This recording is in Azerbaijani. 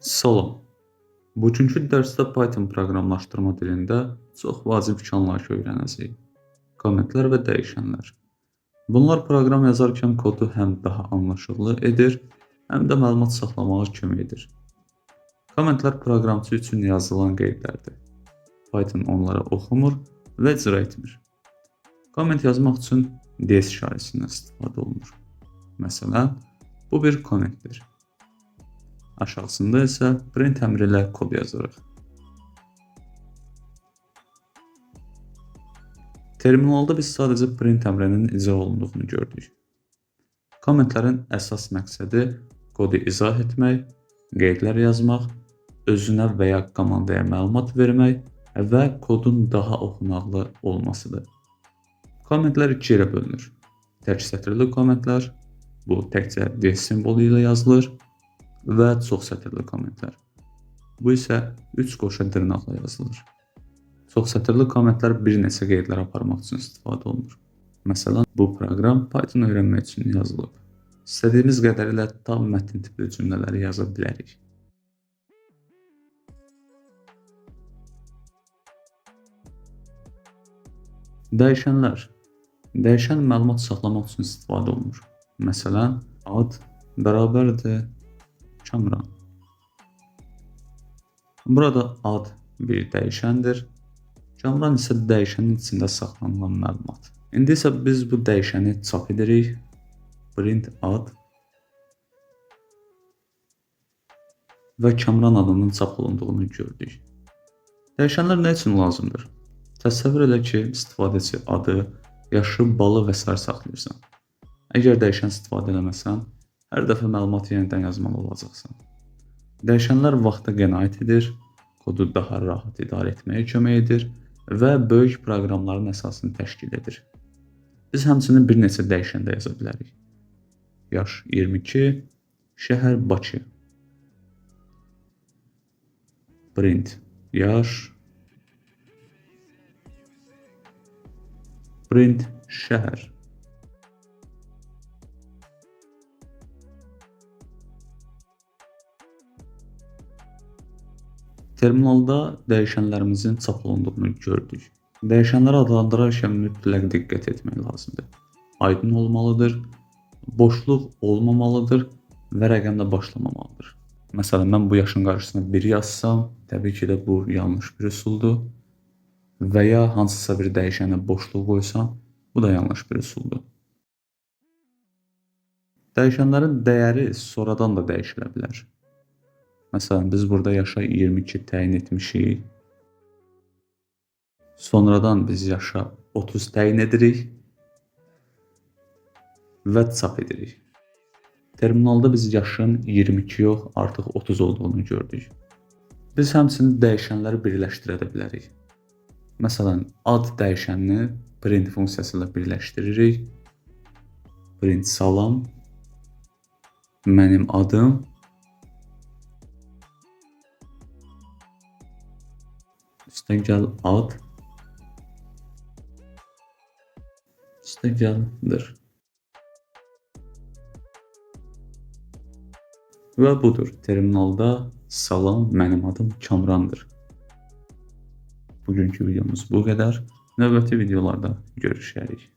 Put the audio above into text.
Salam. Bugünkü dərsdə Python proqramlaşdırma dilində çox vacib iki anlayış öyrənəcəyik. Kommentlər və dəyişənlər. Bunlar proqram yazarkən kodu həm daha anlaşılır edir, həm də məlumat saxlamağa kömək edir. Kommentlər proqramçı üçün yazılan qeydlərdir. Python onları oxumur və icra etmir. Komment yazmaq üçün DS işarəsindən istifadə olunur. Məsələn, bu bir kommentdir. Aşağısında isə print əmri ilə kod yazırıq. Terminalda biz sadəcə print əmrinin icra olunduğunu gördük. Kommentlərin əsas məqsədi kodu izah etmək, qeydlər yazmaq, özünə və ya komandaya məlumat vermək və kodun daha oxunaqlı olmasıdır. Kommentlər iki yerə bölünür. Tək sətirli kommentlər, bu təkcə D simvolu ilə yazılır və çox sətirli kommentlər. Bu isə 3 qoşa dırnaqla yazılır. Çox sətirli kommentlər bir neçə qeydlər aparmaq üçün istifadə olunur. Məsələn, bu proqram Python öyrənmək üçün yazılıb. İstədiyimiz qədərilə tam mətn tipli cümlələri yaza bilərik. Dəyişənlər. Dəyişən məlumat saxlamaq üçün istifadə olunur. Məsələn, ad bərabərdir Kamran. Burada ad bir dəyişəndir. Kamran isə dəyişənin içində saxlanılan məlumat. İndi isə biz bu dəyişəni çap edirik. Print ad və Kamran adının çap olunduğunu gördük. Dəyişənlər nə üçün lazımdır? Təsəvvür elə ki, istifadəçi adı, yaşı, balı və s. saxlayırsan. Əgər dəyişən istifadə eləməsən, hər dəfə məlumatı yenidən yazmalı olacaqsan. Dəyişənlər vaxta qənaət edir, kodu daha rahat idarə etməyə kömək edir və böyük proqramların əsasını təşkil edir. Biz həmçinin bir neçə dəyişən də yaza bilərik. Yaş 22, şəhər Bakı. Print yaş, print şəhər. Terminalda dəyişənlərimizin çap olunduğunu gördük. Dəyişənləri adlandırarkən mütləq diqqət etmək lazımdır. Aydın olmalıdır, boşluq olmamalıdır və rəqəmlə başlamamalıdır. Məsələn, mən bu yaşın qarşısına 1 yazsam, təbii ki də bu yanlış bir üsuldur. Və ya hansısa bir dəyişənə boşluq qoysam, bu da yanlış bir üsuldur. Dəyişənlərin dəyəri sonradan da dəyişilə bilər. Məsələn, biz burada yaşa 22 təyin etmişik. Sonradan biz yaşa 30 təyin edirik və çap edirik. Terminalda biz yaşın 22 yox, artıq 30 olduğunu gördük. Biz həmçinin dəyişənləri birləşdirə də bilərik. Məsələn, ad dəyişənini print funksiyası ilə birləşdiririk. Print salam, mənim adım, üstəgəl ad, üstəgəldir. Və budur, terminalda salam, mənim adım Kamrandır. Bugünkü videomuz bu qədər. Növbəti videolarda görüşərik.